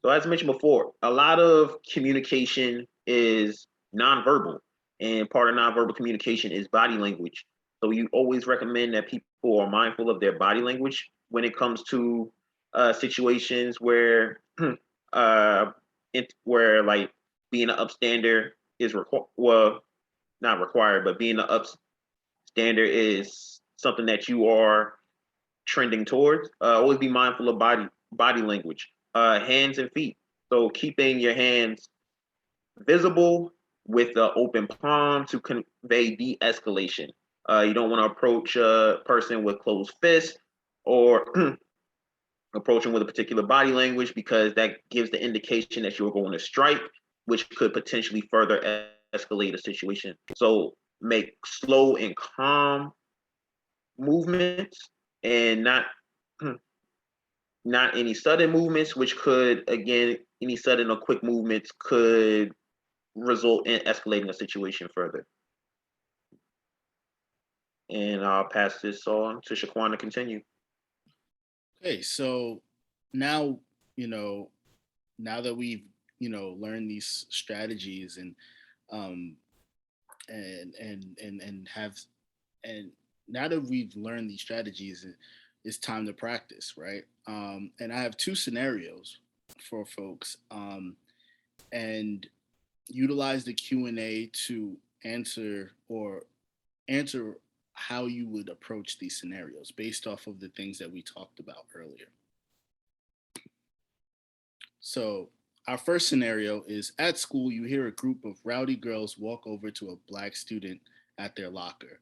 So as I mentioned before, a lot of communication is nonverbal, and part of nonverbal communication is body language. So you always recommend that people are mindful of their body language when it comes to situations where where like being an upstander is not required, but being an upstander is something that you are trending towards. Always be mindful of body language. Hands and feet. So keeping your hands visible with the open palm to convey de-escalation. You don't want to approach a person with closed fists or approach them with a particular body language, because that gives the indication that you're going to strike, which could potentially further escalate a situation. So make slow and calm movements, and not any sudden movements, which could, again, any sudden or quick movements could result in escalating a situation further. And I'll pass this on to Shaquan to continue. Okay, so now, you know, now that we've, learned these strategies um and have and now that we've learned these strategies, it's time to practice, right? And I have two scenarios for folks, and utilize the Q&A to answer how you would approach these scenarios based off of the things that we talked about earlier. So, our first scenario is at school, you hear a group of rowdy girls walk over to a black student at their locker.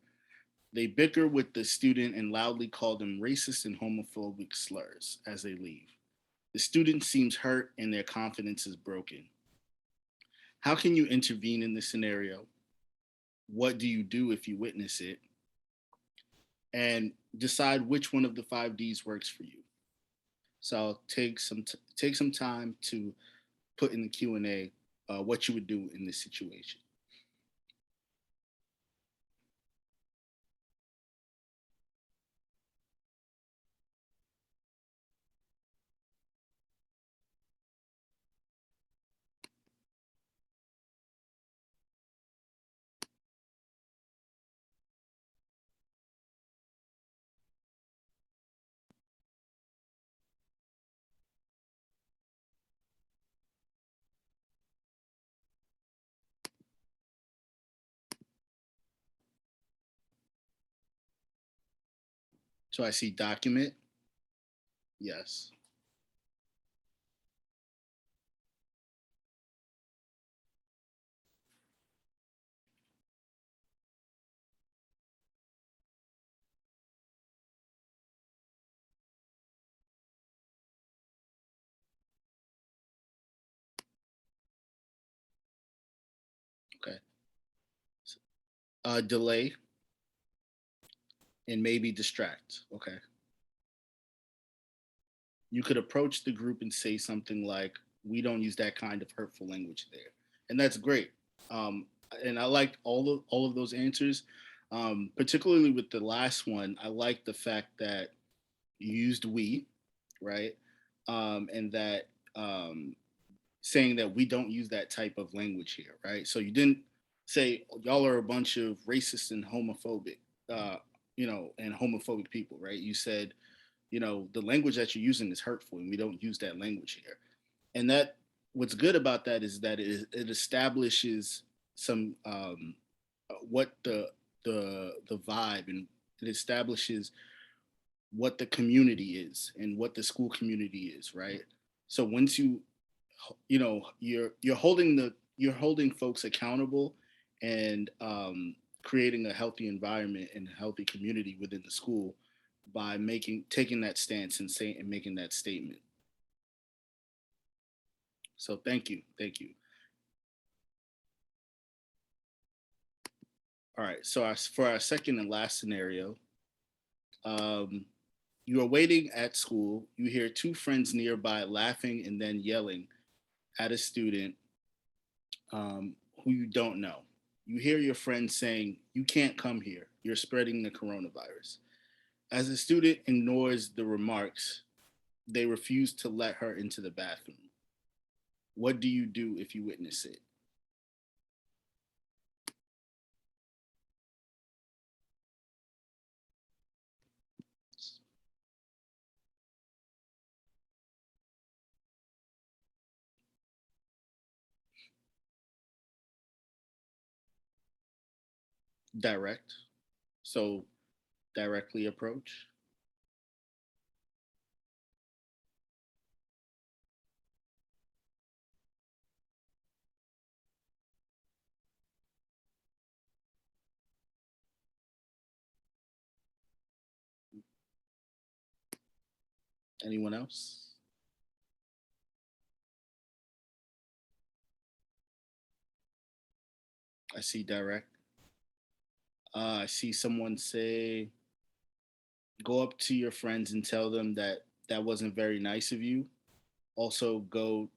They bicker with the student and loudly call them racist and homophobic slurs as they leave. The student seems hurt and their confidence is broken. How can you intervene in this scenario? What do you do if you witness it? And decide which one of the 5 Ds works for you. So I'll take some time to put in the Q&A what you would do in this situation. So I see document. Yes. Okay. Delay and maybe distract. Okay. You could approach the group and say something like, "We don't use that kind of hurtful language there," and that's great. And I liked all of those answers, particularly with the last one. I like the fact that you used "we," right, and that saying that we don't use that type of language here, right? So you didn't say y'all are a bunch of racist and homophobic, uh, and homophobic people, right? You said, the language that you're using is hurtful, and we don't use that language here. And that what's good about that is that it establishes some what the vibe, and it establishes what the community is and what the school community is, right? So once you're holding folks accountable, and creating a healthy environment and a healthy community within the school by taking that stance and saying and making that statement. So thank you. All right, so for our second and last scenario, um, you are waiting at school. You hear two friends nearby laughing and then yelling at a student who you don't know. You hear your friend saying, "You can't come here. You're spreading the coronavirus." As the student ignores the remarks, they refuse to let her into the bathroom. What do you do if you witness it? Direct. So directly approach. Anyone else? I see direct. I see someone say, go up to your friends and tell them that that wasn't very nice of you. Also, go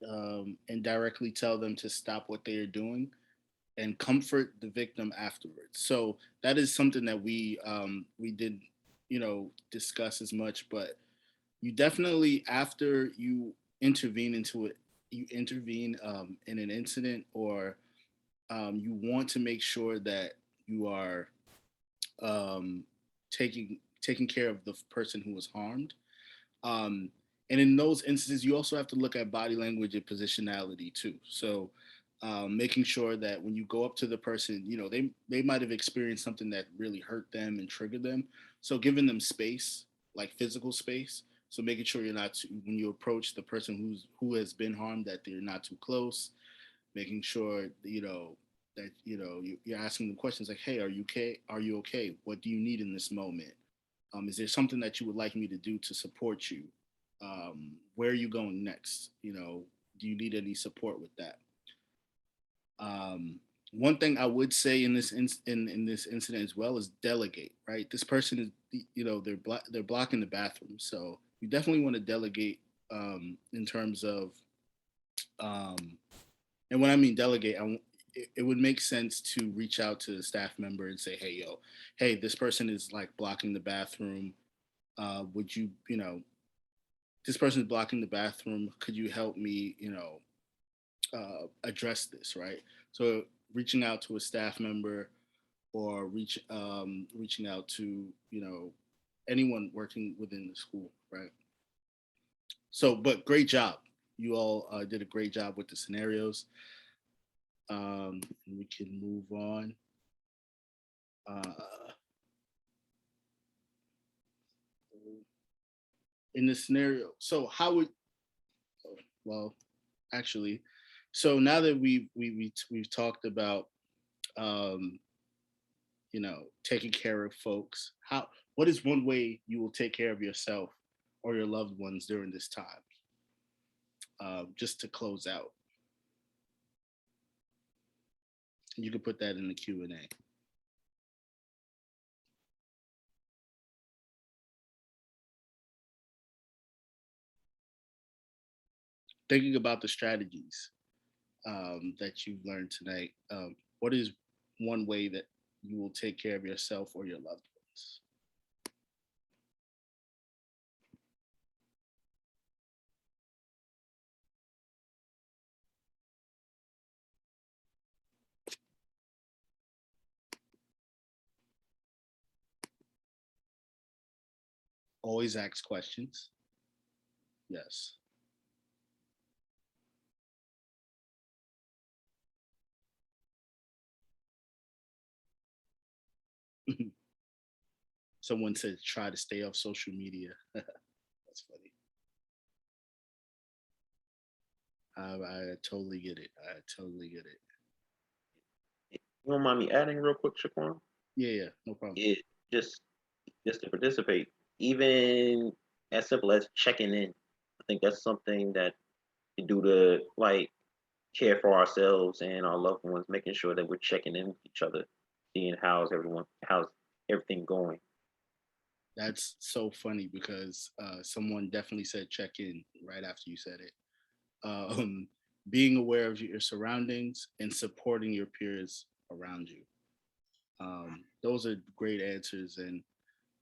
and directly tell them to stop what they are doing and comfort the victim afterwards. So that is something that we did, discuss as much. But you definitely, after you intervene into it, you intervene in an incident, or you want to make sure that you are um, taking care of the person who was harmed. Um, and in those instances, you also have to look at body language and positionality too. So, making sure that when you go up to the person, they might have experienced something that really hurt them and triggered them. So, giving them space, like physical space. So, making sure you're not when you approach the person who has been harmed, that they're not too close. Making sure that you're asking them questions like, "Hey, are you okay? Are you okay? What do you need in this moment? Is there something that you would like me to do to support you? Where are you going next? Do you need any support with that?" One thing I would say in this incident as well is delegate. Right, this person is they're blocking the bathroom, so you definitely want to delegate in terms of um, and when I mean delegate, it would make sense to reach out to the staff member and say, "Hey, hey, this person is like blocking the bathroom. Would this person is blocking the bathroom. Could you help me, address this?" Right. So reaching out to a staff member, or reaching out to anyone working within the school. Right. So, but great job. You all did a great job with the scenarios. We can move on. Uh, in the scenario, so how would well, actually, so now that we've talked about um, taking care of folks, what is one way you will take care of yourself or your loved ones during this time? Just to close out, you can put that in the Q&A. Thinking about the strategies that you've learned tonight, what is one way that you will take care of yourself or your loved ones? Always ask questions. Yes. Someone said try to stay off social media. That's funny. I totally get it. I totally get it. You don't mind me adding real quick, Shaquan? Yeah, no problem. It just to participate, even as simple as checking in. I think that's something that we do to like care for ourselves and our loved ones, making sure that we're checking in with each other, seeing how's everything going. That's so funny because someone definitely said check in right after you said it. Um, being aware of your surroundings and supporting your peers around you. Those are great answers, and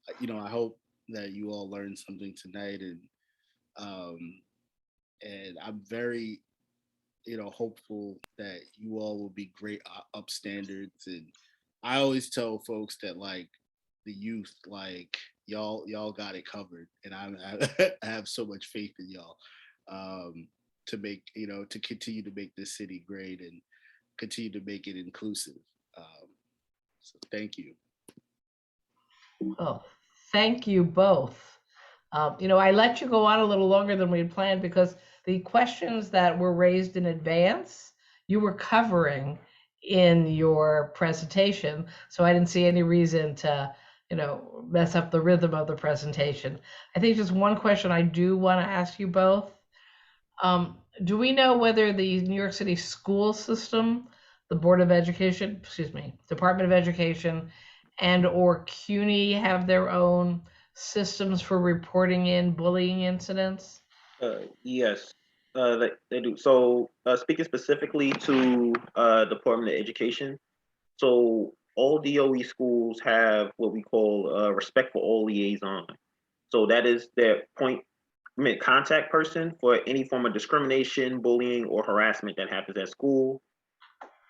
I hope that you all learned something tonight, um, and I'm very hopeful that you all will be great upstandards. And I always tell folks that like the youth, like y'all got it covered, and I have so much faith in y'all to make to continue to make this city great and continue to make it inclusive. So thank you. Oh, thank you both. I let you go on a little longer than we had planned because the questions that were raised in advance, you were covering in your presentation. So I didn't see any reason to mess up the rhythm of the presentation. I think just one question I do want to ask you both. Do we know whether the New York City school system, the Board of Education, excuse me, Department of Education, and or CUNY have their own systems for reporting in bullying incidents? Yes, they do. So, speaking specifically to Department of Education, so all DOE schools have what we call a respect for all liaison. So that is their contact person for any form of discrimination, bullying, or harassment that happens at school.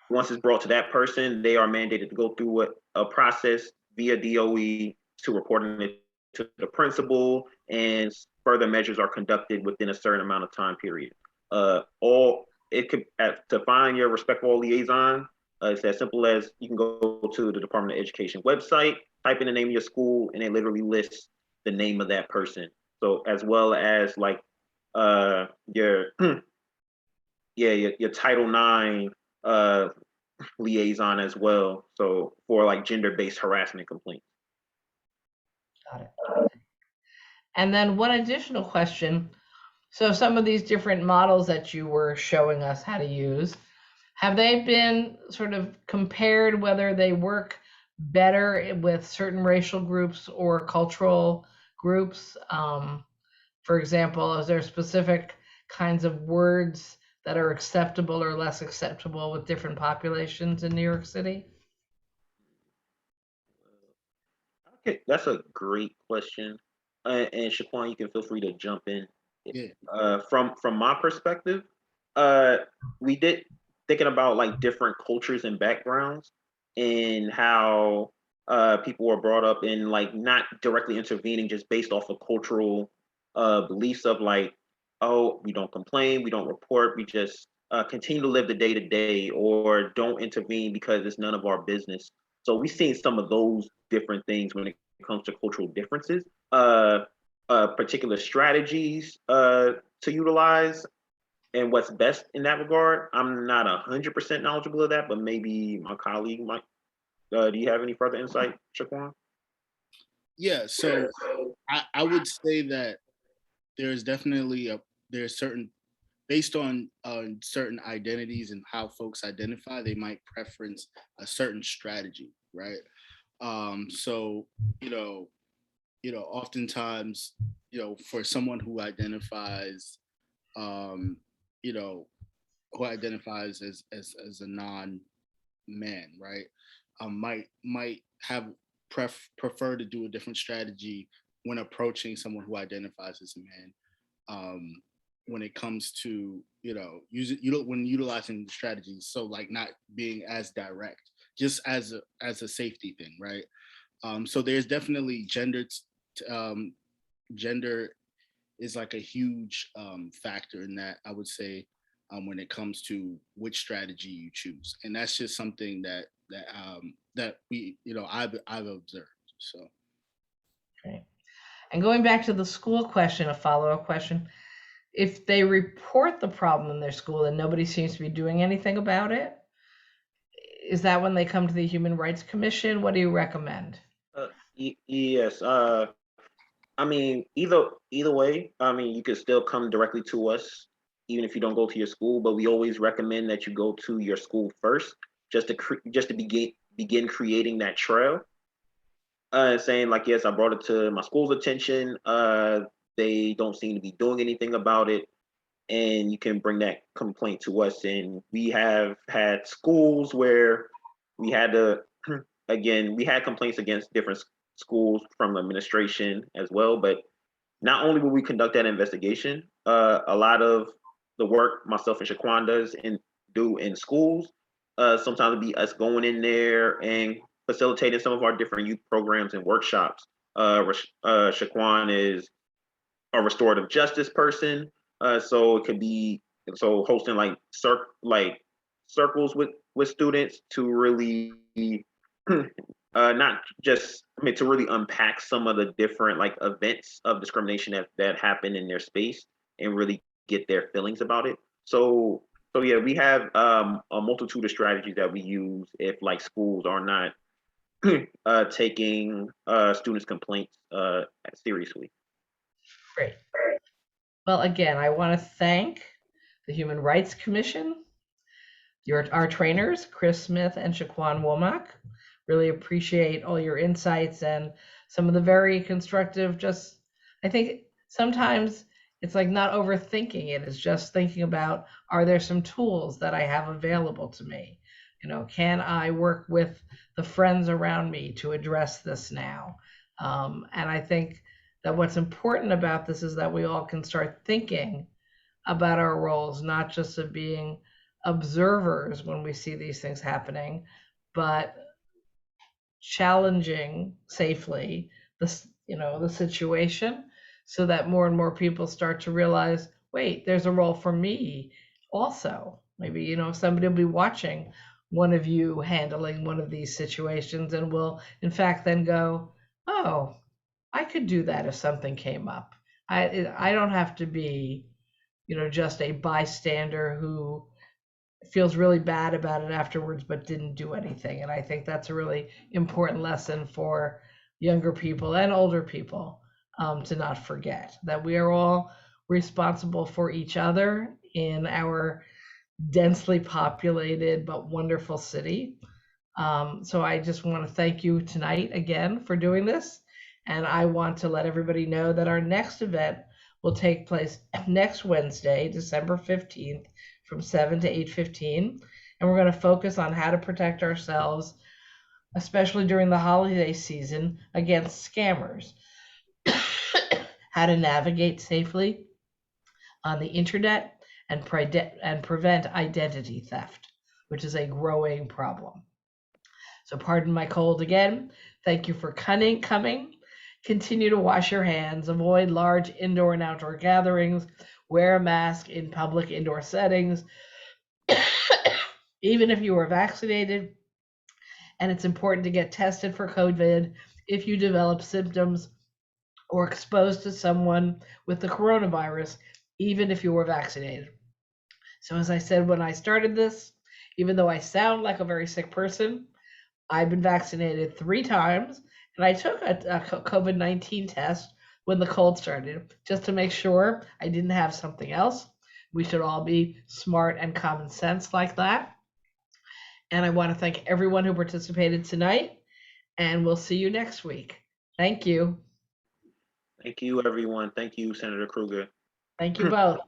Once it's brought to that person, they are mandated to go through a process via DOE to reporting it to the principal, and further measures are conducted within a certain amount of time period. All it could to find your respectful liaison. It's as simple as you can go to the Department of Education website, type in the name of your school, and it literally lists the name of that person. So as well as like your your Title IX liaison as well. So for like gender-based harassment complaints. Got it. And then one additional question. So some of these different models that you were showing us how to use, have they been sort of compared whether they work better with certain racial groups or cultural groups? For example, is there specific kinds of words that are acceptable or less acceptable with different populations in New York City? Okay, that's a great question. And Shaquan, you can feel free to jump in. Yeah. From my perspective, we did thinking about like different cultures and backgrounds and how people were brought up in like not directly intervening just based off of cultural beliefs of like, oh, we don't complain, we don't report, we just continue to live the day to day, or don't intervene because it's none of our business. So we've seen some of those different things when it comes to cultural differences. Particular strategies to utilize and what's best in that regard. I'm not 100% knowledgeable of that, but maybe my colleague might. Do you have any further insight, Shaquan? Yeah. So I would say that there's definitely there's certain based on certain identities and how folks identify, they might preference a certain strategy, right? So oftentimes, for someone who identifies, um, you know, who identifies as a non-man, right, might have prefer to do a different strategy when approaching someone who identifies as a man. When it comes to when utilizing the strategies, so like not being as direct, just as a safety thing, right? So there's definitely gender is like a huge factor in that, I would say, when it comes to which strategy you choose, and that's just something that we I've observed. So Right. And going back to the school question, a follow-up question. If they report the problem in their school and nobody seems to be doing anything about it, is that when they come to the Human Rights Commission? What do you recommend? Yes. I mean, either way. I mean, you could still come directly to us, even if you don't go to your school. But we always recommend that you go to your school first, just to begin creating that trail. Saying like, yes, I brought it to my school's attention. They don't seem to be doing anything about it, and you can bring that complaint to us. And we have had schools where we had to, again, we had complaints against different schools from administration as well. But not only will we conduct that investigation, a lot of the work myself and Shaquan do in schools, sometimes it'll be us going in there and facilitating some of our different youth programs and workshops. Shaquan is a restorative justice person, so it could be hosting like circles with students to really not just to really unpack some of the different like events of discrimination that happen in their space and really get their feelings about it. So yeah, we have a multitude of strategies that we use if like schools are not taking students' complaints seriously. Great. Well, again, I want to thank the Human Rights Commission, our trainers, Chris Smith and Shaquan Womack. Really appreciate all your insights and some of the very constructive, I think sometimes it's like not overthinking it. It's just thinking about, are there some tools that I have available to me? Can I work with the friends around me to address this now? And I think that what's important about this is that we all can start thinking about our roles, not just of being observers when we see these things happening, but challenging safely the situation, so that more and more people start to realize, wait, there's a role for me also. Maybe somebody will be watching one of you handling one of these situations and will in fact then go, oh, I could do that if something came up. I don't have to be just a bystander who feels really bad about it afterwards but didn't do anything. And I think that's a really important lesson for younger people and older people, to not forget that we are all responsible for each other in our densely populated but wonderful city. So I just want to thank you tonight again for doing this. And I want to let everybody know that our next event will take place next Wednesday, December 15th, from 7 to 8:15. And we're going to focus on how to protect ourselves, especially during the holiday season, against scammers, how to navigate safely on the internet, and prevent identity theft, which is a growing problem. So pardon my cold again. Thank you for coming. Continue to wash your hands, avoid large indoor and outdoor gatherings, wear a mask in public indoor settings, even if you are vaccinated. And it's important to get tested for COVID if you develop symptoms or exposed to someone with the coronavirus, even if you were vaccinated. So as I said when I started this, even though I sound like a very sick person, I've been vaccinated 3 times, and I took a COVID-19 test when the cold started, just to make sure I didn't have something else. We should all be smart and common sense like that. And I want to thank everyone who participated tonight, and we'll see you next week. Thank you. Thank you, everyone. Thank you, Senator Krueger. Thank you both.